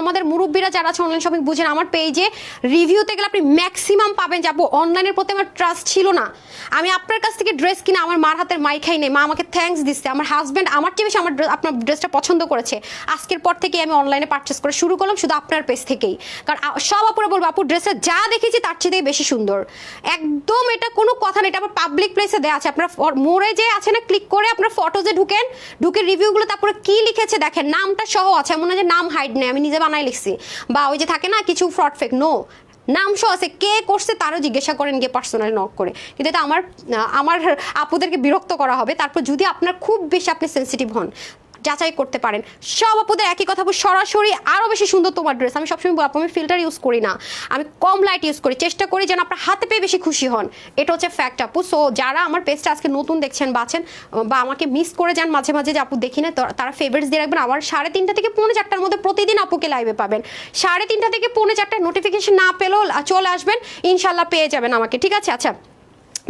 আমাদের মুরব্বীরা যারা আছে অনলাইন শপিং বুঝেন, আমার পেজে রিভিউতে গেলে আপনি ম্যাক্সিমাম পাবেন যে আপু অনলাইনের প্রতি আমার ট্রাস্ট ছিল না, আমি আপনার কাছ থেকে ড্রেস কিনে আমার মার হাতের মাই খাই নেই, মা আমাকে থ্যাঙ্কস দিচ্ছে, আমার হাজব্যান্ড আমার চেয়ে বেশি আপনার ড্রেসটা পছন্দ করেছে, আজকের পর থেকে আমি অনলাইনে পারচেস করে শুরু করলাম শুধু আপনার পেজ থেকেই। কারণ সব আপুরা বলবো আপু ড্রেসে যা দেখেছি তার চেয়ে বেশি সুন্দর, একদম এটা কোনো কথা নেই, এটা আমার পাবলিক প্লেসে দেওয়া আছে, আপনার মোড়ে যে আছে না, ক্লিক করে আপনার ফটোজে ঢুকে রিভিউগুলো তারপরে কি লিখেছে দেখেন, নামটা সহ আছে, এমন না যে নাম হাইড নেই, আমি নিজে বানাই লিখছি, বা ওই যে থাকে না কিছু ফ্রড ফেক, নো, নাম সহ আছে, কে করছে তারও জিজ্ঞাসা করেন গিয়ে পার্সোনালি নক করে, কিন্তু এটা আমার আপুদেরকে বিরক্ত করা হবে। তারপর যদি আপনার খুব বেশি আপনি সেন্সিটিভ হন যাচাই করতে পারেন, সব আপুদের একই কথা, সরাসরি আরও বেশি সুন্দর তোমার ড্রেস, আমি সবসময় বলবো আমি ফিল্টার ইউজ করি না, আমি কম লাইট ইউজ করি, চেষ্টা করি যেন আপনার হাতে পেয়ে বেশি খুশি হন, এটা হচ্ছে ফ্যাক্ট আপু। সো যারা আমার পেজটা আজকে নতুন দেখছেন বাছেন বা আমাকে মিস করে যান মাঝে মাঝে যে আপু দেখি না, তারা ফেভারিটস দিয়ে রাখবেন। আমার 3:30 থেকে 4:45 মধ্যে প্রতিদিন আপুকে লাইভে পাবেন, 3:30 থেকে 4:45 নোটিফিকেশন না পেলেও চলে আসবেন, ইনশাল্লাহ পেয়ে যাবেন আমাকে, ঠিক আছে? আচ্ছা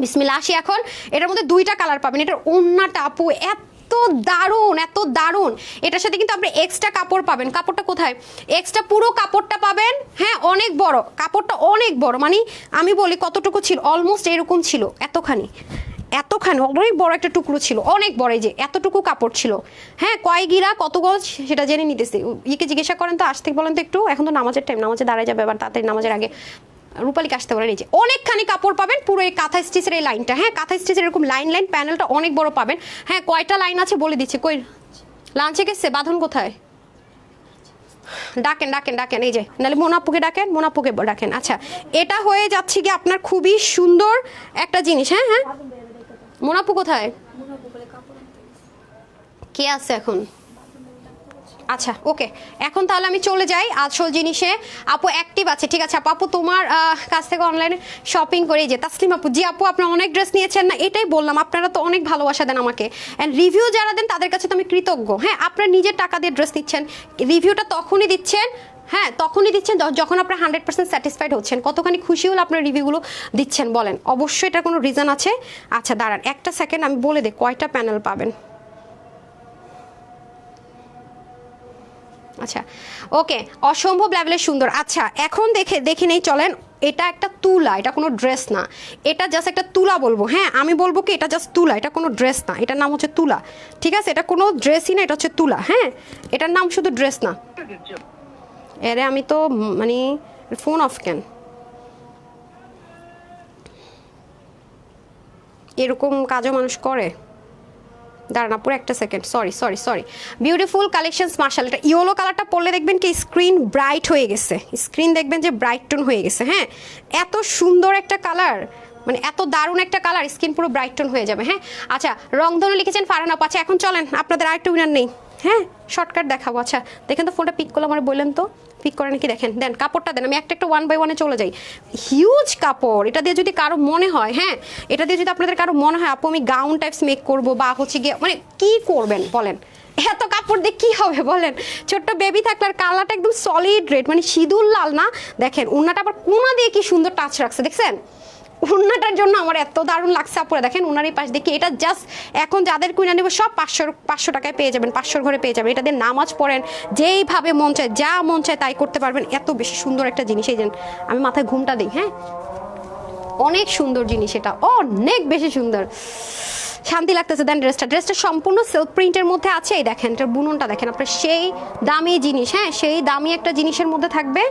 বিসমিল্লাহ আসি এখন, এটার মধ্যে 2টা কালার পাবেন, এটার ওন্নাটা আপু এত দারুণ, এত দারুণ, এটার সাথে কিন্তু আপনি এক্সট্রা কাপড় পাবেন, কাপড়টা কোথায়, এক্সট্রা পুরো কাপড়টা পাবেন, হ্যাঁ অনেক বড় কাপড়টা, অনেক বড়, মানে আমি বলি কতটুকু ছিল, অলমোস্ট এরকম ছিল, এতখানি অনেক বড় একটা টুকরো ছিল, অনেক বড়, এই যে এতটুকু কাপড় ছিল, হ্যাঁ কয় গিরা কত গজ সেটা জেনে নিতেছি, ইকে জিজ্ঞাসা করেন তো, আজ থেকে বলেন তো একটু, এখন তো নামাজের টাইম, নামাজে দাঁড়ায় যাবে, এবার তাড়াতাড়ি নামাজের আগে রূপালীকে আসতে পারেন, এই যে অনেকখানি কাপড় পাবেন, পুরো এই কাঁথা স্টিচের এই লাইনটা, হ্যাঁ কাঁথা স্টিচের এরকম লাইন প্যানেলটা অনেক বড় পাবেন, হ্যাঁ কয়টা লাইন আছে বলে দিচ্ছে, কই লাঞ্চে গেছে, বাঁধন কোথায়, ডাকেন এই যে, নাহলে মোনাপুকে ডাকেন। আচ্ছা এটা হয়ে যাচ্ছে কি আপনার খুবই সুন্দর একটা জিনিস, হ্যাঁ মোনাপু কোথায়, কে আছে এখন? আচ্ছা ওকে, এখন তাহলে আমি চলে যাই আসল জিনিসে। আপু অ্যাক্টিভ আছে, ঠিক আছে আপু, তোমার কাছ থেকে অনলাইনে শপিং করে, যে তাসলিম আপু, জি আপু আপনার অনেক ড্রেস নিয়েছেন না, এটাই বললাম, আপনারা তো অনেক ভালোবাসা দেন আমাকে, অ্যান্ড রিভিউ যারা দেন তাদের কাছে তো আমি কৃতজ্ঞ, হ্যাঁ আপনার নিজের টাকা দিয়ে ড্রেস দিচ্ছেন, রিভিউটা তখনই দিচ্ছেন, হ্যাঁ তখনই দিচ্ছেন যখন আপনার 100% স্যাটিসফাইড হচ্ছেন, কতখানি খুশি হলে আপনার রিভিউগুলো দিচ্ছেন বলেন, অবশ্যই এটার কোনো রিজন আছে। আচ্ছা দাঁড়ান একটা সেকেন্ড, আমি বলে দিই কয়টা প্যানেল পাবেন। আচ্ছা ওকে, অসম্ভব লেভেলের সুন্দর। আচ্ছা এখন দেখে নেই চলেন, এটা একটা তুলা, এটা কোনো ড্রেস না, এটা জাস্ট একটা তুলা বলবো, হ্যাঁ আমি বলবো কি এটা জাস্ট তুলা, এটা কোনো ড্রেস না, এটার নাম হচ্ছে তুলা, ঠিক আছে? এটা কোনো ড্রেসই না, এটা হচ্ছে তুলা, হ্যাঁ এটার নাম শুধু ড্রেস না। এরে আমি তো মানে ফোন অফ কেন, এরকম কাজও মানুষ করে, দাঁড়ান পুরো একটা সেকেন্ড, সরি বিউটিফুল কালেকশনস মার্শাল, এটা ইয়েলো কালারটা পরলে দেখবেন কি স্ক্রিন ব্রাইট হয়ে গেছে, স্ক্রিন দেখবেন যে ব্রাইট টোন হয়ে গেছে, হ্যাঁ এত সুন্দর একটা কালার, মানে এত দারুণ একটা কালার, স্কিন পুরো ব্রাইট টোন হয়ে যাবে, হ্যাঁ। আচ্ছা রংধনু লিখেছেন ফারহানা আপু, আচ্ছা এখন চলেন আপনাদের আরেকটু উইনার নেই, হ্যাঁ শর্টকাট দেখাবো। আচ্ছা দেখেন তো ফোনটা পিক করলে আমার বললেন তো পিক করে নাকি, দেখেন দেন কাপড়টা দেন, আমি একটা 1 বাই 1 চলে যাই, হিউজ কাপড়, এটা দিয়ে যদি কারো মনে হয়, হ্যাঁ এটা দিয়ে যদি আপনাদের কারো মনে হয় আপু আমি গাউন টাইপস মেক করবো বা হচ্ছে গিয়ে মানে কি করবেন বলেন, এত কাপড় দিয়ে কী হবে বলেন, ছোট্ট বেবি থাকলে, আর কালারটা একদম সলিড রেড, মানে সিঁদুর লাল না, দেখেন উন্নাটা আবার কোনা দিয়ে কি সুন্দর টাচ রাখছে, দেখছেন উন্নাটার জন্য আমার এত দারুণ লাগছে আপুরা, দেখেন উনার এই পাশ দেখি, এটা জাস্ট এখন যাদের কুইনা নেব সব 500 টাকায় পেয়ে যাবেন, 500 ঘরে পেয়ে যাবেন, এটা দিয়ে নামাজ পড়েন, যেইভাবে মন চায় যা মন চায় তাই করতে পারবেন, এত বেশি সুন্দর একটা জিনিস, এই যে আমি মাথায় ঘুমটা দিই, হ্যাঁ অনেক সুন্দর জিনিস, এটা অনেক বেশি সুন্দর, শান্তি লাগতেছে। দেন ড্রেসটা সম্পূর্ণ সেলফ প্রিন্টের মধ্যে আছে, এই দেখেন এটার বুননটা দেখেন আপনার, সেই দামি জিনিস, হ্যাঁ সেই দামি একটা জিনিসের মধ্যে থাকবে।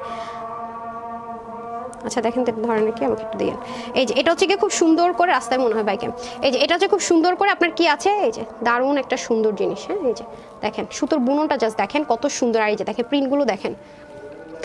আচ্ছা দেখেন ধরেন কি আমাকে একটু দিয়ে, এই যে এটা হচ্ছে কি খুব সুন্দর করে রাস্তায় মনে হয় বাইকে, এই যে এটা হচ্ছে খুব সুন্দর করে আপনার কি আছে, এই যে দারুণ একটা সুন্দর জিনিস, হ্যাঁ এই যে দেখেন সুতোর বুননটা জাস্ট দেখেন কত সুন্দর, আর এই যে দেখেন প্রিন্টগুলো দেখেন,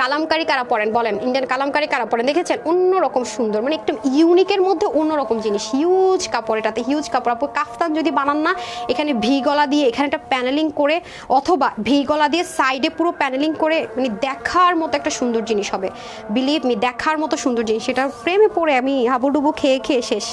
কালামকারি কারা পড়েন বলেন, ইন্ডিয়ান কালামকারি কারা পড়েন দেখেছেন, অন্যরকম সুন্দর, মানে একটু ইউনিকের মধ্যে অন্যরকম জিনিস, হিউজ কাপড়, এটাতে হিউজ কাপড়, আপু কাফতান যদি বানান না, এখানে ভি গলা দিয়ে এখানে একটা প্যানেলিং করে, অথবা ভি গলা দিয়ে সাইডে পুরো প্যানেলিং করে, মানে দেখার মতো একটা সুন্দর জিনিস হবে, বিলিভ মি দেখার মতো সুন্দর জিনিস, সেটার প্রেমে পড়ে আমি হাবুডুবু খেয়ে শেষ,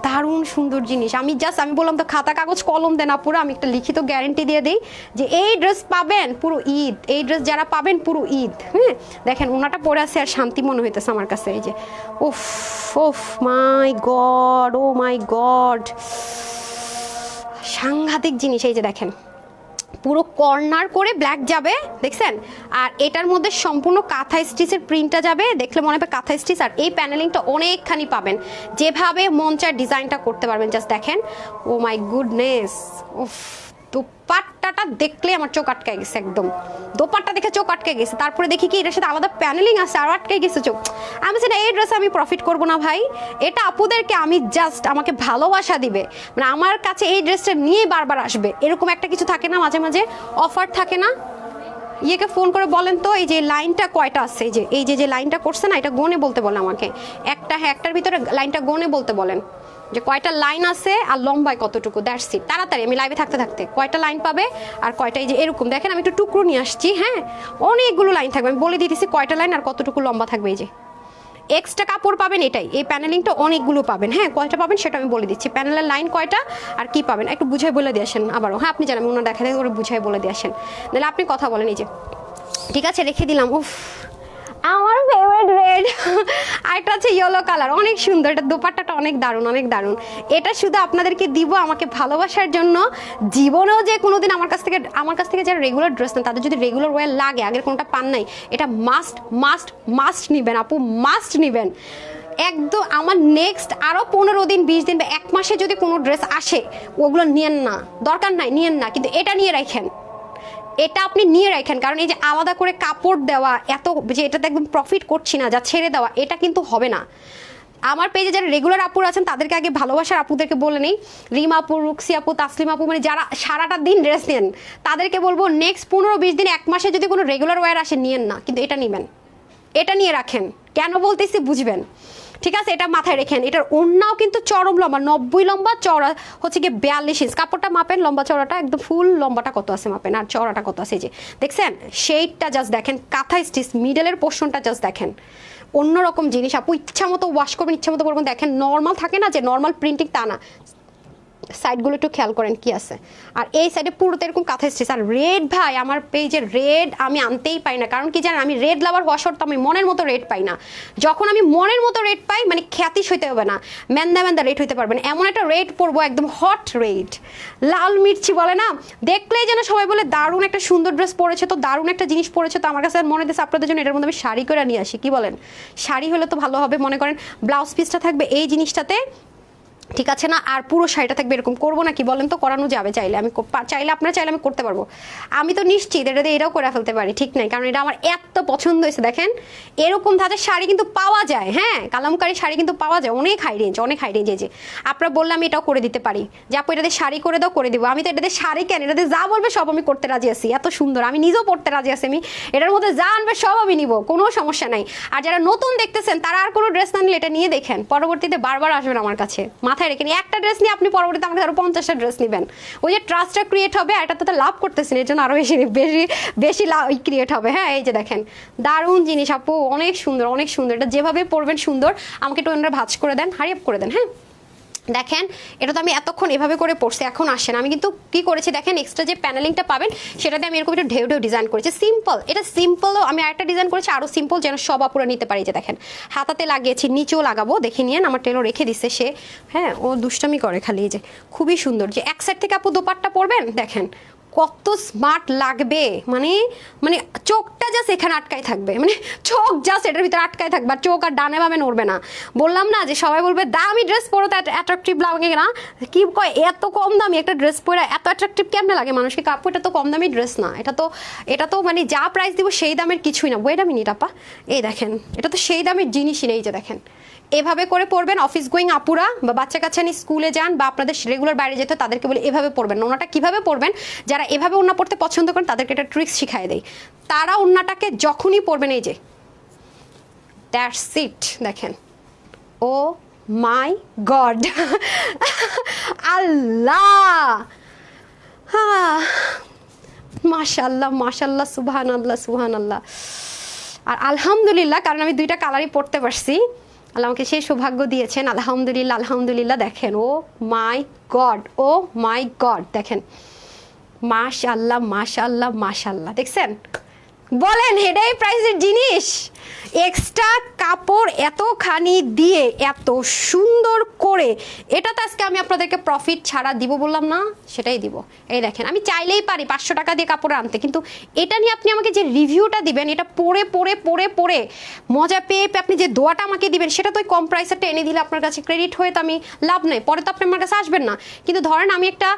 দারুণ সুন্দর জিনিস। আমি বললাম তো খাতা কাগজ কলম দেন আপুরা, আমি একটা লিখিত গ্যারেন্টি দিয়ে দিই যে এই ড্রেস পাবেন পুরো ঈদ, এই ড্রেস যারা পাবেন পুরো ঈদ, হ্যাঁ দেখেন ওনাটা পরে আছে আর শান্তি মনে হইতেছে আমার কাছে, এই যে ওফ মাই গড, ও মাই গড সাংঘাতিক জিনিস, এই যে দেখেন পুরো কর্নার করে ব্ল্যাক যাবে, দেখছেন? আর এটার মধ্যে সম্পূর্ণ কাঁথা স্টিচের প্রিন্টটা যাবে, দেখলে মনে হবে কাঁথা স্টিচ। আর এই প্যানেলিংটা অনেকখানি পাবেন, যেভাবে মন চায় ডিজাইনটা করতে পারবেন। জাস্ট দেখেন, ও মাই গুডনেস, উফ, দোপাট্টাটা দেখলে আমার চোখ আটকায় গেছে একদম। দোপাট্টা দেখে চোখ আটকে গেছে, তারপরে দেখি কি এটার সাথে আলাদা প্যানেলিং আছে, আরও আটকে গেছে চোখ। আমি বলছি না, এই ড্রেসে আমি প্রফিট করবো না ভাই, এটা আপুদেরকে আমি জাস্ট আমাকে ভালোবাসা দিবে, মানে আমার কাছে এই ড্রেসটা নিয়েই বারবার আসবে, এরকম একটা কিছু থাকে না মাঝে মাঝে, অফার থাকে না। ইয়েকে ফোন করে বলেন তো এই যে লাইনটা কয়টা আছে, এই যে লাইনটা করছে না, এটা গনে বলতে বলেন আমাকে। একটা, হ্যাঁ, একটার ভিতরে লাইনটা গনে বলতে বলেন যে কয়টা লাইন আছে আর লম্বায় কতটুকু। That's it. তাড়াতাড়ি আমি লাইভে থাকতে থাকতে কয়টা লাইন পাবে আর কয়টা, এই যে এরকম দেখেন, আমি একটু টুকরো নিয়ে আসছি, হ্যাঁ, অনেকগুলো লাইন থাকবে, আমি বলে দিতেছি কয়টা লাইন আর কতটুকু লম্বা থাকবে। এই যে এক্সট্রা কাপড় পাবেন, এটাই, এই প্যানেলিংটা অনেকগুলো পাবেন, হ্যাঁ, কয়টা পাবেন সেটা আমি বলে দিচ্ছি, প্যানেলের লাইন কয়টা আর কি পাবেন একটু বুঝাই বলে দিয়ে আসেন আবারও। হ্যাঁ, আপনি জানেন, ওনার দেখা দেখে ওরা বুঝাই বলে দিয়ে আসেন, নাহলে আপনি কথা বলেন। এই যে ঠিক আছে, রেখে দিলাম। উফ, আমার ফেভারিট রেড। আরেকটা আছে ইয়েলো কালার, অনেক সুন্দর, এটা দোপাট্টাটা অনেক দারুণ, অনেক দারুণ। এটা শুধু আপনাদেরকে দিব আমাকে ভালোবাসার জন্য। জীবনেও যে কোনোদিন আমার কাছ থেকে যারা রেগুলার ড্রেস নেন, তাদের যদি রেগুলার ওয়ার লাগে, আগের কোনোটা পান নাই, এটা মাস্ট মাস্ট মাস্ট নেবেন আপু, মাস্ট নেবেন একদম। আমার নেক্সট আরও 15 দিন 20 দিন বা 1 মাসে যদি কোনো ড্রেস আসে, ওগুলো নিয়েন না, দরকার নাই, নিয়েন না, কিন্তু এটা নিয়ে রাখেন, এটা আপনি নিয়ে রাখেন। কারণ এই যে আলাদা করে কাপড় দেওয়া, এত যে এটাতে একদম প্রফিট করছি না, যা ছেড়ে দেওয়া, এটা কিন্তু হবে না। আমার পেজে যারা রেগুলার আপুর আছেন তাদেরকে আগে ভালোবাসার আপুদেরকে বলে নেই, রিমা আপু, রুক্সি আপু, তাসলিম আপু, মানে যারা সারাটা দিন ড্রেস নেন, তাদেরকে বলবো নেক্সট 15-20 দিন 1 মাসে যদি কোনো রেগুলার ওয়্যার আসে, নিয়েন না, কিন্তু এটা নেবেন, এটা নিয়ে রাখেন। কেন বলতেছি বুঝবেন, ঠিক আছে? এটা মাথায় রেখেন। এটার ওড়নাও কিন্তু চরম লম্বা, 90 লম্বা, চওড়া হচ্ছে কি 42 ইঞ্চ। কাপড়টা মাপেন, লম্বা চওড়াটা একদম ফুল লম্বাটা কত আছে মাপেন, আর চওড়াটা কত আছে। যে দেখছেন শেডটা জাস্ট দেখেন, কাঁথা স্টিচ, মিডলের পোর্শনটা জাস্ট দেখেন, অন্যরকম জিনিস আপু। ইচ্ছা মতো ওয়াশ করবেন, ইচ্ছা মতো করবেন। দেখেন নর্মাল থাকে না যে নর্মাল প্রিন্টিং, তা না, সাইডগুলো একটু খেয়াল করেন কি আছে। আর এই সাইডে পুরোতে এরকম কাঁথা স্টিচ। আর রেড ভাই, আমার পেজে রেড আমি আনতেই পাই না, কারণ কি জানেন, আমি রেড লাভার হওয়া সত্ত্বেও আমি মনের মতো রেড পাই না। যখন আমি মনের মতো রেড পাই, মানে খ্যাতিস হইতে হবে না, ম্যান্দা রেড হইতে পারবেন, এমন একটা রেড পরবো, একদম হট রেড, লাল মির্চি বলে না, দেখলেই যেন সবাই বলে দারুণ একটা সুন্দর ড্রেস পরেছে, তো দারুণ একটা জিনিস পরেছে। তো আমার কাছে মনে হচ্ছে আপনাদের জন্য এটার মধ্যে আমি শাড়ি করে নিয়ে আসি, কি বলেন? শাড়ি হলে তো ভালো হবে। মনে করেন ব্লাউজ পিসটা থাকবে এই জিনিসটাতে, ঠিক আছে না, আর পুরো শাড়িটা থাকবে এরকম। করবো না কি বলেন তো? করানো যাবে, চাইলে আমি চাইলে, আপনারা চাইলে আমি করতে পারবো। আমি তো নিশ্চিত এটা দিয়ে এটাও করে ফেলতে পারি, ঠিক নাই? কারণ এটা আমার এত পছন্দ হয়েছে। দেখেন এরকম ধাঁচের শাড়ি কিন্তু পাওয়া যায়, হ্যাঁ, কালামকারী শাড়ি কিন্তু পাওয়া যায়, অনেক হাই রেঞ্জ, অনেক হাই রেঞ্জ। যে আপনারা বললে আমি এটাও করে দিতে পারি, যে আপু এটাতে শাড়ি করে দাও, করে দিব। আমি তো এটাতে শাড়ি কেন, এটাতে যা বলবে সব আমি করতে রাজি আছি, এত সুন্দর, আমি নিজেও পড়তে রাজি আছি। আমি এটার মধ্যে যা আনবে সব আমি নিব, কোনো সমস্যা নাই। আর যারা নতুন দেখতেছেন তারা আর কোনো ড্রেস না নিলে এটা নিয়ে দেখেন, পরবর্তীতে বারবার আসবেন আমার কাছে। মাথায় রেখে একটা ড্রেস নিয়ে আপনি পরবর্তীতে আমাকে আরো 50টা ড্রেস নেবেন, ওই যে ট্রাস্টটা ক্রিয়েট হবে। আর এটা তো লাভ করতেছেন, এর জন্য আরো বেশি বেশি বেশি লাভ ক্রিয়েট হবে। হ্যাঁ, এই যে দেখেন দারুণ জিনিস আপু, অনেক সুন্দর, অনেক সুন্দর। এটা যেভাবে পরবেন সুন্দর, আমাকে একটু ওনারা ভাঁজ করে দেন, হারিয়ে করে দেন। হ্যাঁ, দেখেন এটা তো আমি এতক্ষণ এভাবে করে পড়ছি, এখন আসেন আমি কিন্তু কি করেছি দেখেন, এক্সট্রা যে প্যানেলিংটা পাবেন সেটাতে আমি এরকম একটু ঢেউ ঢেউ ডিজাইন করেছি, সিম্পল। এটা সিম্পলও আমি আরেকটা ডিজাইন করেছি আরও সিম্পল, যেন সব আপুরা নিতে পারি। যে দেখেন হাতাতে লাগিয়েছি, নিচেও লাগাবো, দেখে নিয়েন, আমার টেলর রেখে দিচ্ছে সে। হ্যাঁ, ও দুষ্টামি করে খালি। এই যে খুবই সুন্দর, যে এক সাইড থেকে আপু দোপাট্টা পরবেন, দেখেন কত স্মার্ট লাগবে, মানে মানে চোখটা জাস্ট এখানে আটকায় থাকবে, মানে চোখ জাস্ট এটার ভিতরে আটকায় থাকবে, আর চোখ আর ডানে বামে নড়বে না। বললাম না যে সবাই বলবে দামি ড্রেস পরো তো অ্যাট্রাকটিভ লাগে না, কি কয় এত কম দামি একটা ড্রেস পরে এত অ্যাট্রাকটিভ কেমনে লাগে মানুষকে? কাপড়, এটা তো কম দামি ড্রেস না, এটা তো মানে যা প্রাইস দিব সেই দামের কিছুই না। ওয়েট আ মিনিট আপা, এই দেখেন এটা তো সেই দামের জিনিসই নেই। যে দেখেন এভাবে করে পরবেন, অফিস গোয়িং আপুরা বা বাচ্চা কাচ্চা নিয়ে স্কুলে যান বা আপনাদের রেগুলার বাইরে যেতে, তাদেরকে বলে এভাবে পরবেন। ওনাটা কিভাবে পরবেন, যারা এভাবে ওনা পড়তে পছন্দ করেন তাদেরকে একটা ট্রিক্স শিখাই দেয়। তারা ওনাটাকে যখনই পরবেন, এই যে দ্যাটস ইট, দেখেন, ও মাই গড, আল্লাহ, হ্যাঁ, মাশাল্লাহ মাশাল্লাহ, সুবহান আল্লাহ সুবহান আল্লাহ। আর আলহামদুলিল্লাহ, কারণ আমি 2টা কালারই পরতে পারছি, আল্লাহ আমাকে সেই সৌভাগ্য দিয়েছেন, আলহামদুলিল্লাহ আলহামদুলিল্লাহ। দেখেন ও মাই গড, ও মাই গড, দেখেন মাশাআল্লাহ মাশাআল্লাহ মাশাআল্লাহ, দেখছেন? বলেন এটাই প্রাইসের জিনিস, এক্সট্রা কাপড় এতখানি দিয়ে এত সুন্দর করে, এটা তো আজকে আমি আপনাদেরকে প্রফিট ছাড়া দিব বললাম না, সেটাই দিব। এই দেখেন, আমি চাইলেই পারি 500 টাকা দিয়ে কাপড় আনতে, কিন্তু এটা নিয়ে আপনি আমাকে যে রিভিউটা দিবেন, এটা পরে পরে পরে পরে মজা পেয়ে পেয়ে আপনি যে দোয়াটা আমাকে দিবেন, সেটা তো ওই কম প্রাইসেরটা এনে দিলে আপনার কাছে ক্রেডিট হয়ে তো আমি লাভ নেই, পরে তো আপনি আমার কাছে আসবেন না। কিন্তু ধরেন আমি একটা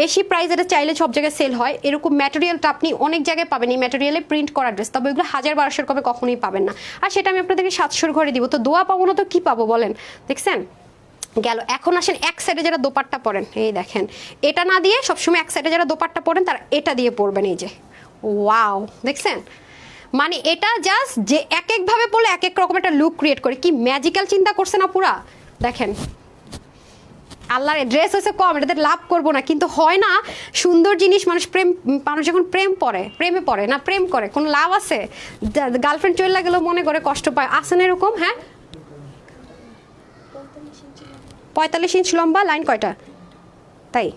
বেশি প্রাইস, এটা চাইলে সব জায়গায় সেল হয়, এরকম ম্যাটেরিয়ালটা আপনি অনেক জায়গায় পাবেন, এই ম্যাটেরিয়ালে প্রিন্ট করা ড্রেস, তবে ওইগুলো 1000-1200 কবে কখনোই পাবেন না, আর সেটা আমি আপনাদেরকে 700-র ঘরে দিব। তো দোয়া পাবো না তো কি পাবো বলেন? দেখছেন গেল। এখন আসেন এক সাইডে যারা দোপাট্টা পরেন, এই দেখেন, এটা না দিয়ে সবসময় এক সাইডে যারা দোপাট্টা পরেন তারা এটা দিয়ে পরবেন। এই যে ওয়াও, দেখছেন মানে এটা জাস্ট যে এক একভাবে পরলে এক এক রকম একটা লুক ক্রিয়েট করে, কি ম্যাজিক্যাল চিন্তা করছে না পুরা। দেখেন আল্লাহর ড্রেস হয়েছে কম, এটাতে লাভ করবো না, কিন্তু হয় না সুন্দর জিনিস মানুষ যখন প্রেমে পড়ে না, প্রেম করে কোনো লাভ আছে? গার্লফ্রেন্ড চলে গেলেও মনে করে কষ্ট পায়, আসে না এরকম? হ্যাঁ 45 ইঞ্চ লম্বা, লাইন কয়টা? তাই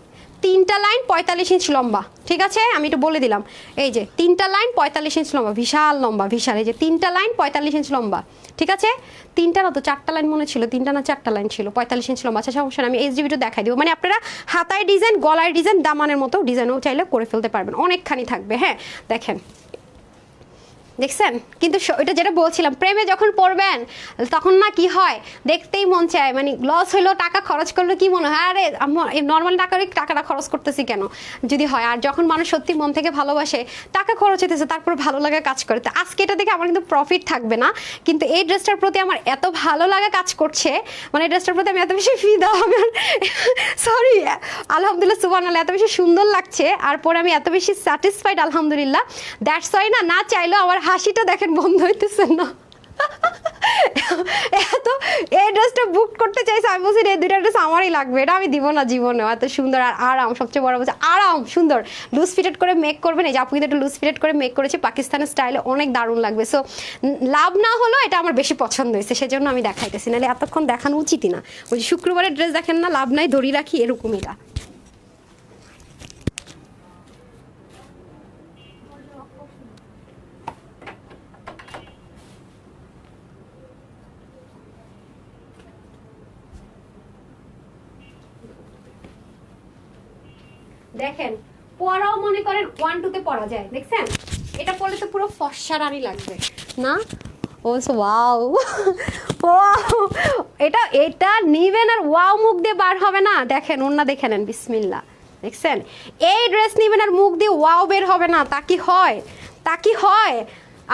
3টা লাইন 45 ইঞ্চ লম্বা, ঠিক আছে আমি একটু বলে দিলাম। এই যে 3টা লাইন 45 ইঞ্চ লম্বা, বিশাল লম্বা, বিশাল। এই যে 3টা লাইন 45 ইঞ্চ লম্বা, ঠিক আছে? 3টা না তো 4টা লাইন মনে ছিল, 3টা না 4টা লাইন ছিল, 45 ইঞ্চ লম্বা। আচ্ছা সমস্যা না, আমি এইচডিবিটা দেখাই দিব। মানে আপনারা হাতায় ডিজাইন, গলায় ডিজাইন, দামানের মতো ডিজাইনও চাইলে করে ফেলতে পারবেন, অনেকখানি থাকবে। হ্যাঁ দেখেন, দেখছেন? কিন্তু এটা যেটা বলছিলাম, প্রেমে যখন পড়বেন তখন না কি হয়, দেখতেই মন চায়, মানে লস হইলো, টাকা খরচ করলো কি মনে হয়, আরে নর্মাল টাকাটা খরচ করতেছি কেন যদি হয়। আর যখন মানুষ সত্যি মন থেকে ভালোবাসে, টাকা খরচ হইতেছে, তারপর ভালো লাগা কাজ করে। তো আজকে এটা দেখে আমার কিন্তু প্রফিট থাকবে না, কিন্তু এই ড্রেসটার প্রতি আমার এত ভালো লাগা কাজ করছে, মানে এই ড্রেসটার প্রতি আমি এত বেশি ফিদা, আমি সরি আলহামদুলিল্লাহ সুবহানাল্লাহ, এত বেশি সুন্দর লাগছে, আর পরে আমি এত বেশি স্যাটিসফাইড আলহামদুলিল্লাহ। দ্যাটস ওয়াই না চাইলেও আমার হাসিটা দেখেন বন্ধ হইতেছে না। এত এই ড্রেসটা বুক করতে চাইছে, আমি বলছি এই 2টা ড্রেস আমারই লাগবে, এটা আমি দিব না জীবনে। এত সুন্দর আর আরাম, সবচেয়ে বড় বলছে আরাম, সুন্দর লুজ ফিটেড করে মেক করবেন। এই যে আপু কিন্তু একটু লুজ ফিটেড করে মেক করেছে পাকিস্তানের স্টাইলে, অনেক দারুণ লাগবে। সো লাভ না হলো, এটা আমার বেশি পছন্দ হয়েছে, সেজন্য আমি দেখাইতেছি, নাহলে এতক্ষণ দেখানো উচিতই না। ওই শুক্রবারের ড্রেস দেখেন না, লাভ নাই ধরি রাখি, এরকম এটা। দেখেন পরাও মনে করেন 1-2 পরা যায়, দেখছেন? এটা পরলে তো পুরো ফর্সা রানী লাগবে না? ও ওয়াও ওয়াও, এটা নিবেন আর ওয়াও মুখ দিয়ে বার হবে না। দেখেন ওন্না দেখে নেন, বিসমিল্লাহ, দেখছেন? এই ড্রেস নিবেন আর মুখ দিয়ে ওয়াও বের হবে না, তা কি হয়? তা কি হয়?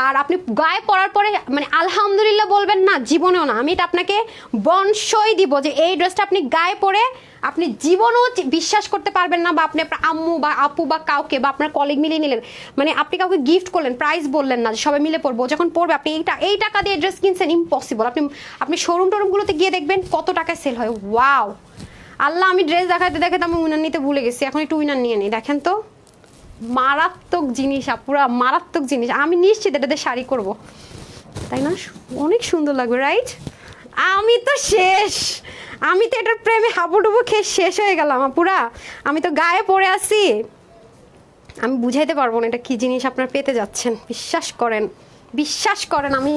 আর আপনি গায়ে পরার পরে মানে আলহামদুলিল্লাহ বলবেন না, জীবনেও না। আমি এটা আপনাকে বনসই দিব যে এই ড্রেসটা আপনি গায়ে পরে আপনি জীবনেও বিশ্বাস করতে পারবেন না, বা আপনি আপনার আম্মু বা আপু বা কাউকে বা আপনার কলিগ মিলিয়ে নিলেন, মানে আপনি কাউকে গিফট করলেন, প্রাইস বললেন না যে সবাই মিলে পরবো, যখন পরবে আপনি এই টাকা দিয়ে ড্রেস কিনছেন, ইম্পসিবল। আপনি শোরুম টোরুমগুলোতে গিয়ে দেখবেন কত টাকায় সেল হয়। ওয়াও আল্লাহ, আমি ড্রেস দেখাতে দেখাতে আমি উইনার নিতে ভুলে গেছি, এখন একটু উইনার নিয়ে নিই। দেখেন তো মারাত্মক জিনিস, পুরা মারাত্মক জিনিস। আমি নিশ্চিত এটাতে শাড়ি করব, তাই না? অনেক সুন্দর লাগবে, রাইট? আমি তো শেষ, আমি তো এটার প্রেমে হাবুডুবু খেয়ে শেষ হয়ে গেলাম পুরা। আমি তো গায়ে পড়ে আছি, আমি বুঝাইতে পারবো না এটা কি জিনিস আপনারা পেতে যাচ্ছেন। বিশ্বাস করেন আমি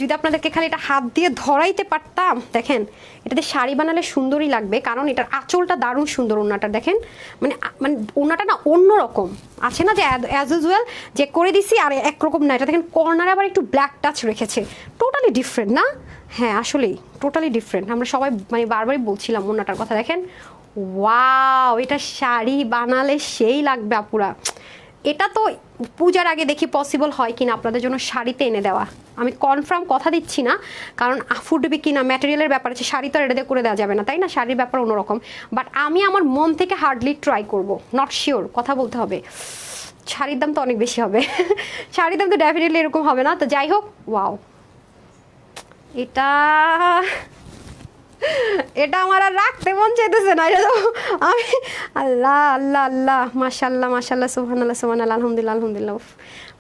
যদি আপনাদেরকে খালি এটা হাত দিয়ে ধরাইতে পারতাম। দেখেন এটাতে শাড়ি বানালে সুন্দরই লাগবে, কারণ এটার আঁচলটা দারুণ সুন্দর। ওড়নাটা দেখেন, মানে ওড়নাটা না অন্যরকম, আছে না যে অ্যাজ ইউজুয়াল যে করে দিছি আর একরকম না। এটা দেখেন কর্নারে আবার একটু ব্ল্যাক টাচ রেখেছে, টোটালি ডিফারেন্ট না? হ্যাঁ আসলেই টোটালি ডিফারেন্ট। আমরা সবাই মানে বারবারই বলছিলাম ওড়নাটার কথা। দেখেন ওয়াও, এটা শাড়ি বানালে সেই লাগবে আপুরা। এটা তো পূজার আগে দেখি পসিবল হয় কিনা আপনাদের জন্য শাড়িতে এনে দেওয়া। আমি কনফার্ম কথা দিচ্ছি না, কারণ ফুটবে কিনা ম্যাটেরিয়ালের ব্যাপার আছে, শাড়ি তো এটা দিয়ে করে দেওয়া যাবে না, তাই না? শাড়ির ব্যাপার অন্যরকম। বাট আমি আমার মন থেকে হার্ডলি ট্রাই করব, নট শিওর, কথা বলতে হবে। শাড়ির দাম তো অনেক বেশি হবে, শাড়ির দাম তো ডেফিনেটলি এরকম হবে না। তো যাই হোক, ওয়াও, এটা আমার আর রাখতে মন চাইতেছে না। এটা তো আমি আল্লাহ আল্লাহ আল্লাহ, মাশাল্লাহ মাশাল্লাহ, সুবহানাল্লাহ সুবহানাল্লাহ, আলহামদুলিল্লাহ আলহামদুলিল্লাহ।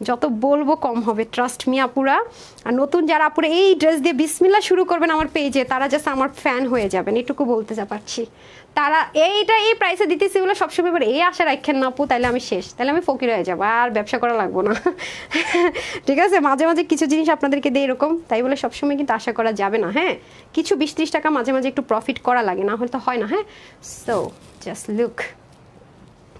যত বলবো কম হবে, ট্রাস্ট মি আপুরা। আর নতুন যারা আপুরা এই ড্রেস দিয়ে বিসমিল্লাহ শুরু করবেন আমার পেজে, তারা জাস্ট আমার ফ্যান হয়ে যাবেন, এটুকু বলতে পারছি। তারা এইটা এই প্রাইসে দিতেছি বলে সবসময় এবার এই আশা রাখেন না আপু, তাহলে আমি শেষ, তাহলে আমি ফকির হয়ে যাবো, আর ব্যবসা করা লাগবো না। ঠিক আছে, মাঝে মাঝে কিছু জিনিস আপনাদেরকে দিই এরকম, তাই বলে সবসময় কিন্তু আশা করা যাবে না। হ্যাঁ, কিছু 20-30 টাকা মাঝে মাঝে একটু প্রফিট করা লাগে, না হলে তো হয় না। হ্যাঁ, সো জাস্ট লুক,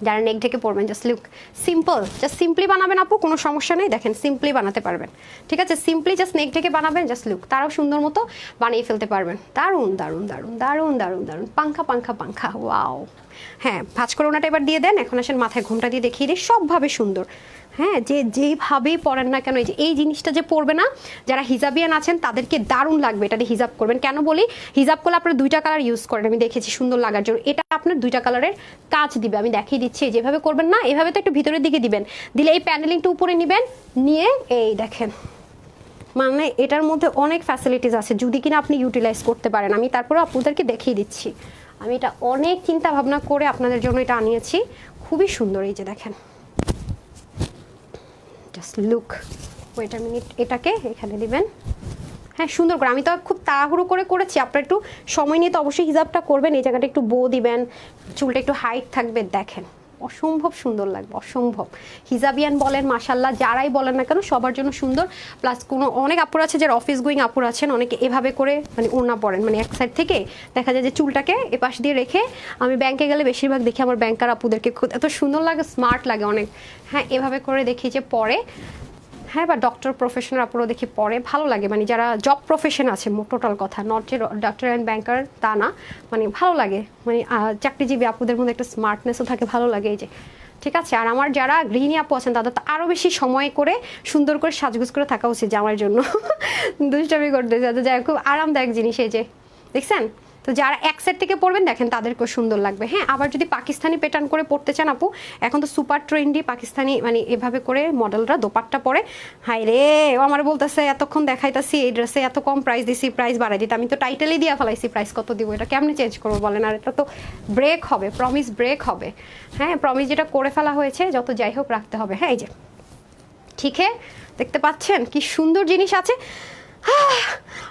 যারা নেক ঢেকে পড়বেন just look simple, just simply বানাবেন আপু, কোনো সমস্যা নেই। দেখেন সিম্পলি বানাতে পারবেন, ঠিক আছে, সিম্পলি জাস্ট নেক ঢেকে বানাবেন, জাস্ট লুক, তারাও সুন্দর মতো বানিয়ে ফেলতে পারবেন। দারুণ দারুণ দারুণ দারুণ দারুণ দারুণ, পাংখা পাংখা পাংখা, ওয়াও। হ্যাঁ, ভাঁজ করে ওনাটা এবার দিয়ে দেন। এখন আসেন মাথায় ঘোমটা দিয়ে দেখিয়ে দিই, সবভাবে সুন্দর। হ্যাঁ, যেইভাবেই পরেন না কেন, এই জিনিসটা যে পরবে না, যারা হিজাবিয়ান আছেন তাদেরকে দারুণ লাগবে। এটা দিয়ে হিজাব করবেন, কেন বলি, হিজাব করলে আপনারা 2টা কালার ইউজ করেন, আমি দেখেছি সুন্দর লাগার জন্য। এটা আপনার 2টা কালারের কাজ দিবে, আমি দেখিয়ে দিচ্ছি। যেভাবে করবেন না, এভাবে তো একটু ভিতরের দিকে দিবেন, দিলে এই প্যানেলিংটা উপরে নেবেন, নিয়ে এই দেখেন, মানে এটার মধ্যে অনেক ফ্যাসিলিটিস আছে যদি কিনা আপনি ইউটিলাইজ করতে পারেন। আমি তারপরে আপনাদেরকে দেখিয়ে দিচ্ছি, আমি এটা অনেক চিন্তা ভাবনা করে আপনাদের জন্য এটা আনিয়েছি, খুবই সুন্দর। এই যে দেখেন, just look, wait a minute, এটাকে এখানে দিবেন। হ্যাঁ, সুন্দর করে, আমি তো খুব তাড়াহুড়ো করে করেছি, আপনারা একটু সময় নিয়ে তো অবশ্যই হিজাবটা করবেন। এই জায়গাটা একটু বো দিবেন, চুলটা একটু হাইট থাকবে, দেখেন অসম্ভব সুন্দর লাগবে, অসম্ভব। হিজাবিয়ান বলেন মাশাল্লাহ, যারাই বলেন না কেন সবার জন্য সুন্দর। প্লাস কোনো অনেক আপুর আছে যারা অফিস গোয়িং আপুর আছেন, অনেকে এভাবে করে মানে ওড়না পরেন, মানে এক সাইড থেকে দেখা যায় যে চুলটাকে এপাশ দিয়ে রেখে, আমি ব্যাংকে গেলে বেশিরভাগ দেখি আমার ব্যাংকার আপুদেরকে এত সুন্দর লাগে, স্মার্ট লাগে অনেক। হ্যাঁ, এভাবে করে দেখি যে পরে, হ্যাঁ, বা ডক্টর প্রফেশনাল আপুরও দেখি পরে, ভালো লাগে। মানে যারা জব প্রফেশন আছে, টোটাল কথা, নট যে ডক্টর অ্যান্ড ব্যাংকার তা না, মানে ভালো লাগে, মানে চাকরিজীবী আপুদের মধ্যে একটা স্মার্টনেসও থাকে, ভালো লাগে। এই যে ঠিক আছে। আর আমার যারা গৃহিণী আপু আছেন তাদের তো আরও বেশি সময় করে সুন্দর করে সাজগুজ করে থাকা উচিত জামার জন্য। দুষ্টামি করতেছে, যাই খুব আরামদায়ক জিনিস। এই যে দেখছেন, তো যারা এক সাইড থেকে পরবেন দেখেন তাদেরকেও সুন্দর লাগবে। হ্যাঁ, আবার যদি পাকিস্তানি প্যাটার্ন করে পড়তে চান আপু, এখন তো সুপার ট্রেন্ডি পাকিস্তানি, মানে এভাবে করে মডেলরা দোপাট্টা পরে। হাই রে, ও আমার বলতেছে এতক্ষণ দেখাইতাছি এই ড্রেসে এত কম প্রাইস দিছি, প্রাইস বাড়াই দিতে, আমি তো টাইটেলই দিয়ে ফেলাইছি, প্রাইস কত দিব, এটা কেমনি চেঞ্জ করবো বলেন। আর এটা তো ব্রেক হবে, প্রমিস ব্রেক হবে। হ্যাঁ, প্রমিস যেটা করে ফেলা হয়েছে যত যাই হোক রাখতে হবে। হ্যাঁ, এই যে ঠিক দেখতে পাচ্ছেন কি সুন্দর জিনিস আছে।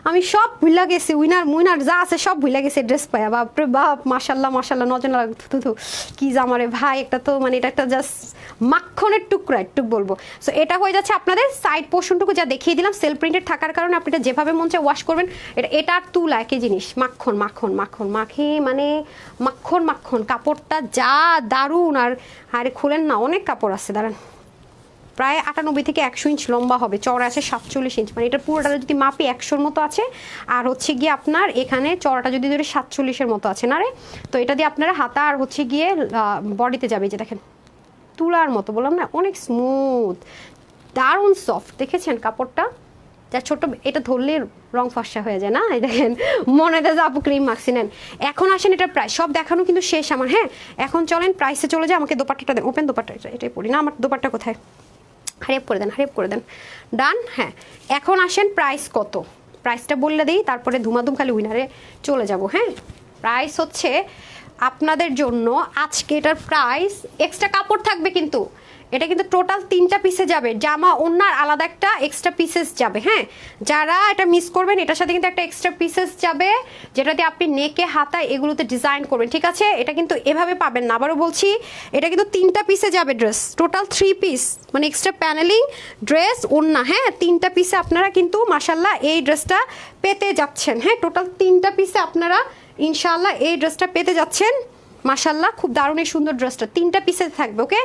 আমি সব ভুলা গেছি, উইনার যা আছে সব ভুলা গেছে ড্রেস পায়া, বাপরে বাপ, মাশাল্লাহ মাশাল্লাহ, নজর থুথু কি জামারে ভাই, একটা তো মানে এটা একটা জাস্ট মাখনের টুকরা, একটু বলবো। সো এটা হয়ে যাচ্ছে আপনাদের সাইড পোর্শনটুকু, যা দেখিয়ে দিলাম, সেলফ প্রিন্টেড থাকার কারণে আপনি এটা যেভাবে মন চায় ওয়াশ করবেন। এটা আর তুলা একই জিনিস, মাখন মাখন মাখন মাখি, মানে মাখন মাখন, কাপড়টা যা দারুণ। আর খুলেন না, অনেক কাপড় আছে, দাঁড়ান, প্রায় 98 থেকে 100 ইঞ্চ লম্বা হবে, চওড়া আছে 47 ইঞ্চ, মানে এটা পুরোটা যদি মাপি 100-র মতো আছে। আর হচ্ছে গিয়ে আপনার এখানে চওড়াটা যদি ধরে 47-এর মতো আছে না রে, তো এটা দিয়ে আপনারা হাতা আর হচ্ছে গিয়ে বডিতে যাবে। যে দেখেন তুলার মতো, বললাম না, অনেক স্মুথ, দারুণ সফট। দেখেছেন কাপড়টা, যা ছোট, এটা ধরলে রং ফর্সা হয়ে যায় না। এই দেখেন মনে হয় যে আপু ক্রিম মাখছি নেন। এখন আসেন এটা প্রাইস, সব দেখানো কিন্তু শেষ আমার। হ্যাঁ, এখন চলেন প্রাইসে চলে যায়। আমাকে দোপাট্টাটা দেন, ওপেন দোপাট্টা, এটাই পড়ি না, আমার দোপাট্টা কোথায়, হারিয়ে করে দেন, ডান। হ্যাঁ, এখন আসেন প্রাইস কত, প্রাইসটা বললে দিই, তারপরে ধুমাধুম খালি উইনারে চলে যাব। হ্যাঁ, প্রাইস হচ্ছে আপনাদের জন্য আজকে, এটার প্রাইস এক্সট্রা কাপড় থাকবে কিন্তু, এটা কিন্তু টোটাল 3টা পিসে যাবে, জামা ওড়নার আলাদা একটা এক্সট্রা পিসেস যাবে। হ্যাঁ, যারা এটা মিস করবেন, এটার সাথে কিন্তু একটা এক্সট্রা পিসেস যাবে, যেটাতে আপনি নেকে হাতায় এগুলোতে ডিজাইন করবেন। ঠিক আছে, এটা কিন্তু এভাবে পাবেন না, আবারও বলছি, এটা কিন্তু 3টা পিসে যাবে ড্রেস, টোটাল 3 পিস, মানে এক্সট্রা প্যানেলিং ড্রেস ওড়না। হ্যাঁ, 3টা পিসে আপনারা কিন্তু মাশাল্লাহ এই ড্রেসটা পেতে যাচ্ছেন। হ্যাঁ, টোটাল 3টা পিসে আপনারা ইনশাআল্লাহ এই ড্রেসটা পেতে যাচ্ছেন। মাশাল্লাহ খুব দারুণ এই সুন্দর ড্রেসটা, 3টা পিসে থাকবে। ওকে,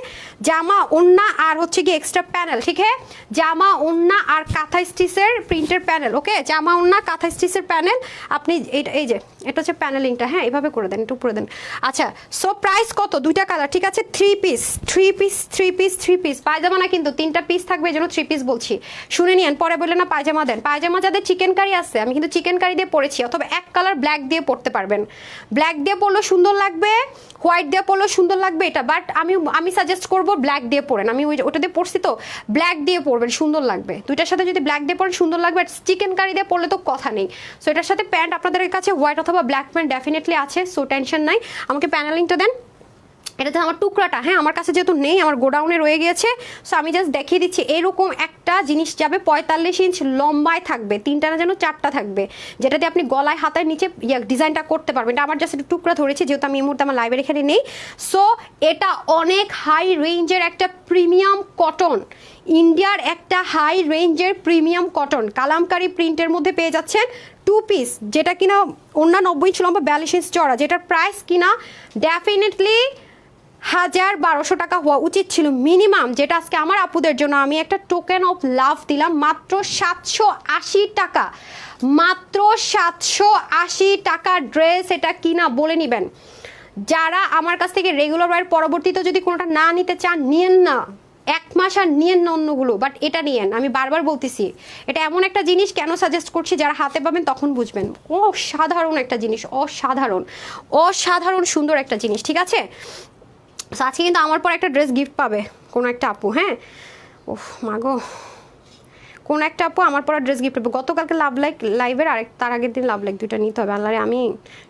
জামা ওড়না আর হচ্ছে গিয়ে এক্সট্রা প্যানেল। ঠিক আছে, জামা ওড়না আর কাঁথা স্টিচের প্রিন্টের প্যানেল। ওকে, জামা ওড়না কাঁথা স্টিচের প্যানেল, আপনি এই যে এটা হচ্ছে প্যানেলিংটা। হ্যাঁ, এভাবে করে দেন, একটু উপরে দেন। আচ্ছা, সো প্রাইস কত, 2টা কালার। ঠিক আছে, 3 পিস পায়জামা না কিন্তু 3টা পিস থাকবে, এই জন্য 3 পিস বলছি, শুনে নিন, পরে বললে না পায়জামা দেন। পায়জামা যাদের চিকেন কারি আছে, আমি কিন্তু চিকেন কারি দিয়ে পরেছি, অথবা এক কালার ব্ল্যাক দিয়ে পরতে পারবেন, ব্ল্যাক দিয়ে পরলেও সুন্দর লাগবে, হোয়াইট দিয়ে পরলেও সুন্দর লাগবে এটা। বাট আমি সাজেস্ট করবো ব্ল্যাক দিয়ে পরেন, আমি ওটা দিয়ে পরছি তো, ব্ল্যাক দিয়ে পরবেন, সুন্দর লাগবে। দুইটার সাথে যদি ব্ল্যাক দিয়ে পরেন সুন্দর লাগবে, আর চিকেন কারি দিয়ে পরলে তো কথা নেই। সো এটার সাথে প্যান্ট আপনাদের কাছে হোয়াইট অথবা ব্ল্যাক প্যান্ট ডেফিনেটলি আছে, সো টেনশন নাই। আমাকে প্যানেলিংটা দেন, এটাতে আমার টুকরাটা, হ্যাঁ আমার কাছে যেহেতু নেই, আমার গোডাউনে রয়ে গিয়েছে, সো আমি জাস্ট দেখিয়ে দিচ্ছি। এরকম একটা জিনিস যাবে 45 ইঞ্চ লম্বায় থাকবে, 3টা না যেন 4টা থাকবে, যেটাতে আপনি গলায় হাতের নিচে ডিজাইনটা করতে পারবেন। এটা আমার জাস্ট একটু টুকরা ধরেছি, যেহেতু আমি এই মুহূর্তে আমার লাইব্রেরি এখানে নেই। সো এটা অনেক হাই রেঞ্জের একটা প্রিমিয়াম কটন, ইন্ডিয়ার একটা হাই রেঞ্জের প্রিমিয়াম কটন কালামকারী প্রিন্টের মধ্যে পেয়ে যাচ্ছেন 2 পিস, যেটা কিনা অন্য 90 ইঞ্চ লম্বা 42 ইঞ্চ চড়া, যেটার প্রাইস কিনা ডেফিনেটলি 1200 টাকা হওয়া উচিত ছিল মিনিমাম, যেটা আজকে আমার আপুদের জন্য আমি একটা টোকেন অফ লাভ দিলাম মাত্র 780 টাকা। মাত্র 780 টাকা ড্রেস এটা কিনা বলে নেবেন। যারা আমার কাছ থেকে রেগুলার ওয়ার পরবর্তীতে যদি কোনোটা না নিতে চান নিয়েন না, 1 মাস আর নিয়েন না অন্যগুলো, বাট এটা নিয়েন। আমি বারবার বলতেছি এটা এমন একটা জিনিস, কেন সাজেস্ট করছি, যারা হাতে পাবেন তখন বুঝবেন। অসাধারণ একটা জিনিস, অসাধারণ অসাধারণ সুন্দর একটা জিনিস, ঠিক আছে। আজকে কিন্তু আমার পর একটা ড্রেস গিফট পাবে কোনো একটা আপু, হ্যাঁ ওহ মাগো, কোন একটা আপু আমার পর ড্রেস গিফট পাবে। গতকালকে লাভ লাইক লাইভের তার আগের দিন লাভ লাইক 2টা নিতে হবে। আল্লাহরে আমি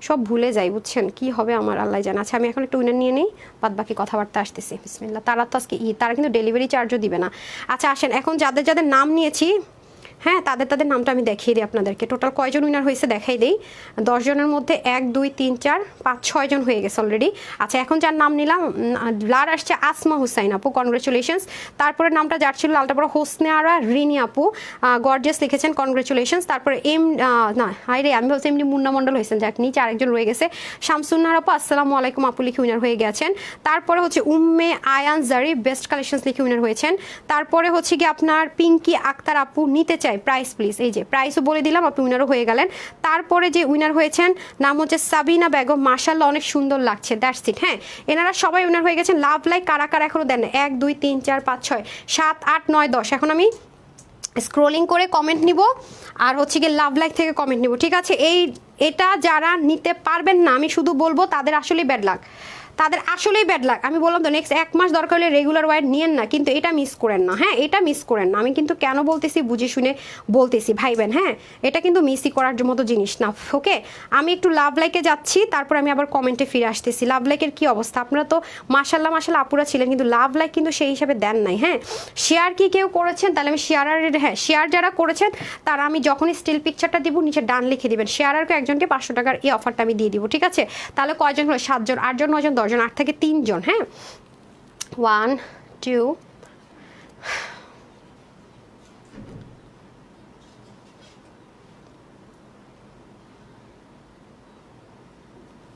সব ভুলে যাই, বুঝছেন কি হবে আমার আল্লাহ জানা। আচ্ছা আমি এখন একটু উইনার নিয়ে নিই, বাদ বাকি কথাবার্তা আসতেছি। বিসমিল্লাহ। তারা তো আজকে তারা কিন্তু ডেলিভারি চার্জও দিবে না। আচ্ছা আসেন, এখন যাদের যাদের নাম নিয়েছি, হ্যাঁ তাদের নামটা আমি দেখিয়ে দিই আপনাদেরকে। টোটাল কয়জন উইনার হয়েছে দেখাই দিই। 10 জনের মধ্যে 1 2 3 4 5 6 জন হয়ে গেছে অলরেডি। আচ্ছা এখন যার নাম নিলাম, লার আসছে আসমা হুসাইন আপু, কনগ্রেচুলেশনস। তারপরে নামটা যার ছিল লালটা পরে হোসনে আরা রিনি আপু, গর্জিয়াস লিখেছেন, কনগ্রেচুলেশনস। তারপরে না হাইরে আমি বলছি এমনি মুন্না মন্ডল হয়েছেন, যাক নিচে আরেকজন রয়ে গেছে শামসুন্নার আপু, আসসালামু আলাইকুম আপু লিখে উইনার হয়ে গেছেন। তারপরে হচ্ছে উম্মে আয়ান জারি বেস্ট কালেকশনস লিখে উইনার হয়েছেন। তারপরে হচ্ছে কি আপনার পিঙ্কি আক্তার আপু, নিতে চাই প্রাইস প্লিজ, এই যে প্রাইসও বলে দিলাম, আপনি উইনারও হয়ে গেলেন। তারপরে যে উইনার হয়েছেন নাম হচ্ছে সাবিনা বেগম, মাশাআল্লাহ অনেক সুন্দর লাগছে, দ্যাটস ইট। হ্যাঁ এনারা সবাই উইনার হয়ে গেছেন। লাভ লাইক কারা কারা এখনো দেন? 1 2 3 4 5 6 7 8 9 10। এখন আমি স্ক্রোলিং করে কমেন্ট নিব আর হচ্ছে গিয়ে লাভ লাইক থেকে কমেন্ট নিব, ঠিক আছে। এটা যারা নিতে পারবেন না, আমি শুধু বলবো তাদের আসলেই ব্যাড লাক, তাদের আসলেই ব্যাড লাক। আমি বললাম তো নেক্সট 1 মাস দরকার হলে রেগুলার ওয়ার নিয়েন না, কিন্তু এটা মিস করেন না, হ্যাঁ এটা মিস করেন না। আমি কিন্তু কেন বলতেছি বুঝে শুনে বলতেছি ভাইবেন, হ্যাঁ এটা কিন্তু মিসই করার মতো জিনিস না। ওকে আমি একটু লাভ লাইকে যাচ্ছি, তারপর আমি আবার কমেন্টে ফিরে আসতেছি। লাভ লাইকের কি অবস্থা? আপনারা তো মাশাল্লাহ মাশাল্লাহ আপুরা ছিলেন, কিন্তু লাভ লাইক কিন্তু সেই হিসাবে দেন নাই। হ্যাঁ শেয়ার কি কেউ করেছেন? তাহলে আমি হ্যাঁ শেয়ার যারা করেছেন তারা আমি যখনই স্টিল পিকচারটা দিব নিচে ডান লিখে দিবেন, শেয়ারারকে একজনকে 500 টাকার এই অফারটা আমি দিয়ে দিব, ঠিক আছে। তাহলে কয়জন হলো? 7 জন, 8 জন, 9 জন, 10 জন, 8 থেকে 3 জন। হ্যাঁ 1 2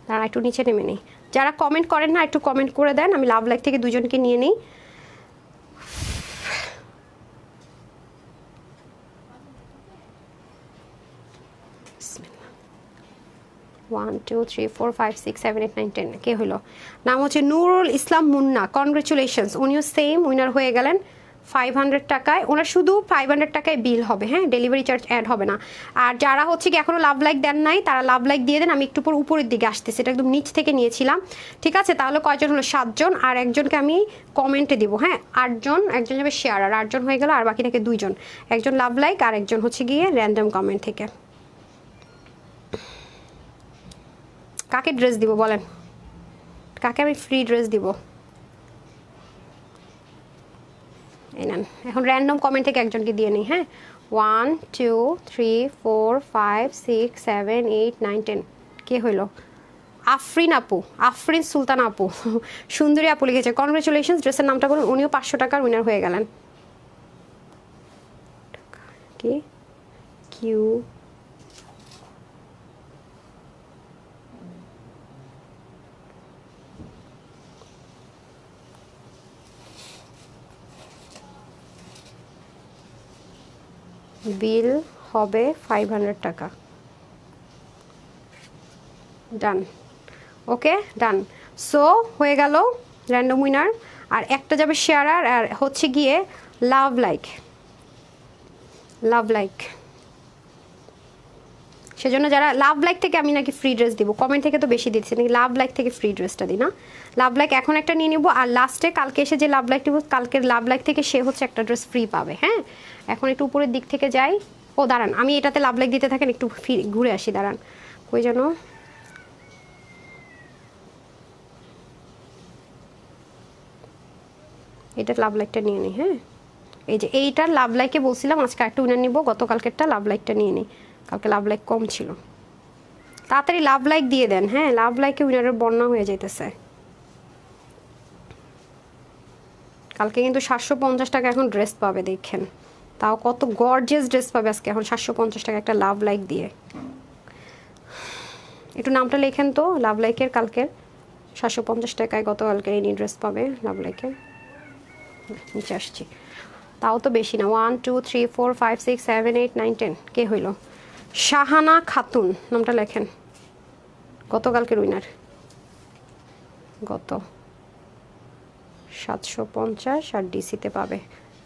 তারা একটু নিচে নেমে নেই, যারা কমেন্ট করেন না একটু কমেন্ট করে দেন। আমি লাভ লাইক থেকে 2 জনকে নিয়ে নিই। One two three four five six seven eight nine 10 কে হলো? নাম হচ্ছে নুরুল ইসলাম মুন্না, কনগ্রেচুলেশনস, উনিও সেম উইনার হয়ে গেলেন 500 টাকায়। ওনার শুধু 500 টাকায় বিল হবে, হ্যাঁ ডেলিভারি চার্জ অ্যাড হবে না। আর যারা হচ্ছে কি এখনও লাভ লাইক দেন নাই তারা লাভ লাইক দিয়ে দেন। আমি একটু পর উপরের দিকে আসতেছি, এটা একদম নিচ থেকে নিয়েছিলাম, ঠিক আছে। তাহলে কয়জন হলো? 7 জন, আর একজনকে আমি কমেন্টে দিব। হ্যাঁ 8 জন, একজন যাবে শেয়ার, আর 8 জন হয়ে গেল, আর বাকি থেকে 2 জন, একজন লাভ লাইক আর একজন হচ্ছে গিয়ে র্যান্ডম কমেন্ট থেকে। কাকে ড্রেস দিব বলেন? কাকে আমি ফ্রি ড্রেস দিব? এই নেন, এখন র্যান্ডম কমেন্ট থেকে একজনকে দিয়ে নিই। হ্যাঁ 1 2 3 4 5 6 7 8 9 10 কে হইলো? আফরিন আপু, আফরিন সুলতান আপু, সুন্দরী আপু লিখেছে, কনগ্রেচুলেশনস। ড্রেসের নামটা বলুন। উনিও 500 টাকার উইনার হয়ে গেলেন। কি কিউ বিল হবে 500 টাকা। ডান, ওকে ডান। সো হয়ে গেল র্যান্ডম উইনার, আর একটা যাবে শেয়ারার, আর হচ্ছে গিয়ে লাভ লাইক, লাভ লাইক। সেজন্য যারা লাভ লাইক থেকে আমি নাকি ফ্রি ড্রেস দিব, কমেন্ট থেকে তো বেশি দিচ্ছি নাকি লাভ লাইক থেকে ফ্রি ড্রেসটা দিই না। লাভ লাইক এখন একটা নিয়ে নিব, আর লাস্টে কালকে এসে যে লাভ লাইক নিব, কালকের লাভ লাইক থেকে সে হচ্ছে একটা ড্রেস ফ্রি পাবে। হ্যাঁ এখন একটু উপরের দিক থেকে যাই। ও দাঁড়ান, আমি এটাতে লাভ লাইক দিতে থাকেন, একটু ঘুরে আসি, দাঁড়ান কই যেন। এটা লাভ লাইকটা নিয়ে নিই। হ্যাঁ, এই যে এইটার লাভ লাইকে বলছিলাম আজকে একটা উইনার নিব, গতকালকেরটা লাভ লাইকটা নিয়ে নিই, কালকে লাভ লাইক কম ছিল। তাড়াতাড়ি লাভ লাইক দিয়ে দেন। হ্যাঁ, লাভ লাইকে উইনারের বন্যা হয়ে যাইতেছে। কালকে কিন্তু 750 টাকা এখন ড্রেস পাবে, দেখেন তাও কত গর্জিয়াস ড্রেস পাবে আজকে এখন 750 টাকা একটা লাভ লাইক দিয়ে। একটু নামটা লেখেন তো লাভ লাইকের, কালকের 750 টাকায় গতকালকের এই ড্রেস পাবে লাভ লাইকের। নিচে আসছি, তাও তো বেশি না। 1 2 3 4 5 6 7 8 9 10। কে হইল? শাহানা খাতুন, নামটা লেখেন। গতকালকের উইনার, গত 750 আর ডিসিতে পাবে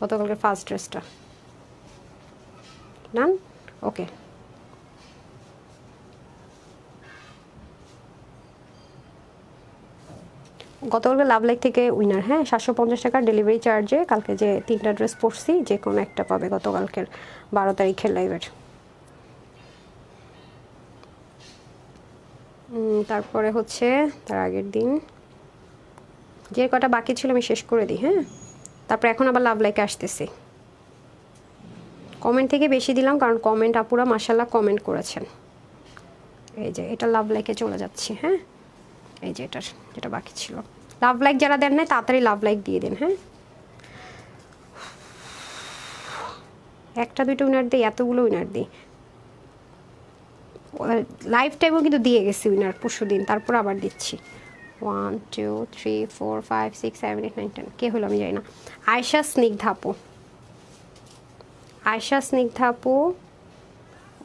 গতকালকের ফার্স্ট ড্রেসটা। ডান, ওকে। গতকালকে লাভ লাইক থেকে উইনার। হ্যাঁ, 750 টাকার ডেলিভারি চার্জে কালকে যে 3টা ড্রেস পরছি যে কোনো একটা পাবে গতকালকের 12 তারিখের লাইভের। তারপরে হচ্ছে তার আগের দিন যে কটা বাকি ছিল আমি শেষ করে দিই। হ্যাঁ, তারপরে এখন আবার লাভ লাইকে আসতেছি। কমেন্ট থেকে বেশি দিলাম কারণ কমেন্ট আপুরা মাশাআল্লাহ কমেন্ট করেছেন। এই যে এটা লাভ লাইকে চলে যাচ্ছি। হ্যাঁ, এই যে এটার যেটা বাকি ছিল। লাভ লাইক যারা দেন নাই তাড়াতাড়ি লাভ লাইক দিয়ে দিন। হ্যাঁ, একটা দুইটা উইনার দিই, এতগুলো উইনার দিই। লাইফ টাইমও কিন্তু দিয়ে গেছি উইনার পরশু দিন, তারপর আবার দিচ্ছি। 1 2 3 4 5 6 7 8 9 10। কে হলো আমি জানি না। আয়শা স্নিগ্ধা আপু, আয়শা স্নিগ্ধা আপু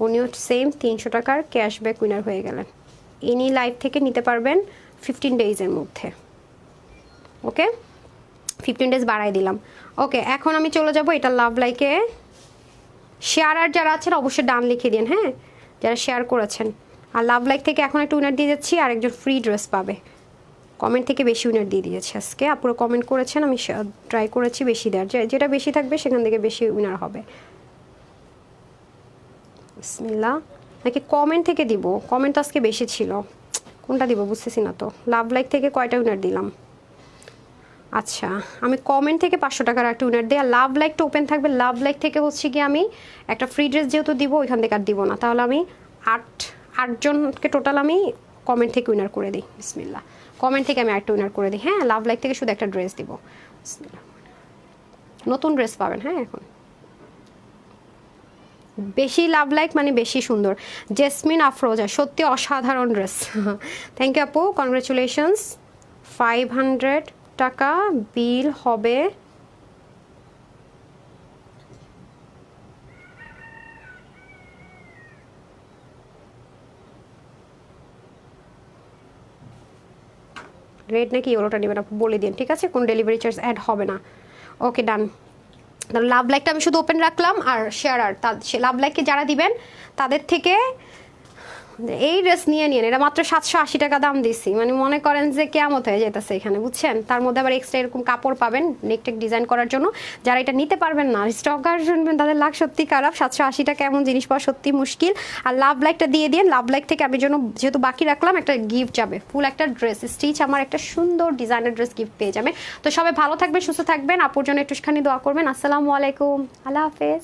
উনিও সেম 300 টাকার ক্যাশব্যাক উইনার হয়ে গেলেন। ইনি লাইভ থেকে নিতে পারবেন 15 ডেজের মধ্যে। ওকে, 15 ডেজ বাড়াই দিলাম। ওকে, এখন আমি চলে যাব এটা লাভ লাইকে। শেয়ার আর যারা আছেন অবশ্যই ডান লিখে দিন। হ্যাঁ, যারা শেয়ার করেছেন। আর লাভ লাইক থেকে এখন একটা উইনার দিয়ে যাচ্ছি, আর একজন ফ্রি ড্রেস পাবে। কমেন্ট থেকে বেশি উইনার দিয়ে দিয়েছি আজকে, আপুরা কমেন্ট করেছেন, আমি ট্রাই করেছি বেশি দেওয়ার, যেটা বেশি থাকবে সেখান থেকে বেশি উইনার হবে। বিসমিল্লাহ, নাকি কমেন্ট থেকে দিব? কমেন্ট আজকে বেশি ছিল, কোনটা দিব বুঝতেছি না তো। লাভ লাইক থেকে কয়টা উইনার দিলাম? আচ্ছা, আমি কমেন্ট থেকে 500 টাকার একটা উইনার দিই, আর লাভ লাইকটা ওপেন থাকবে। লাভ লাইক থেকে হচ্ছে কি আমি একটা ফ্রি ড্রেস যেহেতু দিব ওইখান থেকে আর দিব না, তাহলে আমি আটজনকে টোটাল আমি কমেন্ট থেকে উইনার করে দিই। বিসমিল্লাহ, কমেন্ট থেকে আমি একটা উইনার করে দিই। হ্যাঁ, লাভ লাইক থেকে শুধু একটা ড্রেস দিব। নতুন ড্রেস পাবেন। হ্যাঁ, এখন বেশি লাভ লাইক মানে বেশি সুন্দর। জেসমিন আফরোজা, সত্যি অসাধারণ ড্রেস। থ্যাংক ইউ আপু, কনগ্রাচুলেশনস। 500 টাকা বিল হবে। রেড নাকি ইয়েলোটা নেবেন আপু বলে দিন, ঠিক আছে? কোন ডেলিভারি চার্জ অ্যাড হবে না। ওকে, ডান। লাভ লাইকটা আমি শুধু ওপেন রাখলাম, আর শেয়ার আর লাভ লাইককে যারা দিবেন তাদের থেকে এই ড্রেস নিয়ে নিন। এটা মাত্র 780 টাকা দাম দিছি, মানে মনে করেন যে কেমত হয়ে যেতেছে এখানে, বুঝছেন? তার মধ্যে আবার এক্সট্রা এরকম কাপড় পাবেন নেকটেক ডিজাইন করার জন্য। যারা এটা নিতে পারবেন না, স্টকার শুনবেন, তাদের লাখ সত্যি খারাপ। 780 টাকা এমন জিনিস পাওয়া সত্যি মুশকিল। আর লাভ লাইকটা দিয়ে দিন। লাভ লাইক থেকে আমি জন্য যেহেতু বাকি রাখলাম, একটা গিফট যাবে, ফুল একটা ড্রেস স্টিচ, আমার একটা সুন্দর ডিজাইনের ড্রেস গিফট পেয়ে যাবে। তো সবাই ভালো থাকবেন, সুস্থ থাকবেন। আপুর জন্য একটুখানি দোয়া করবেন। আসসালামু আলাইকুম, আল্লাহ হাফেজ।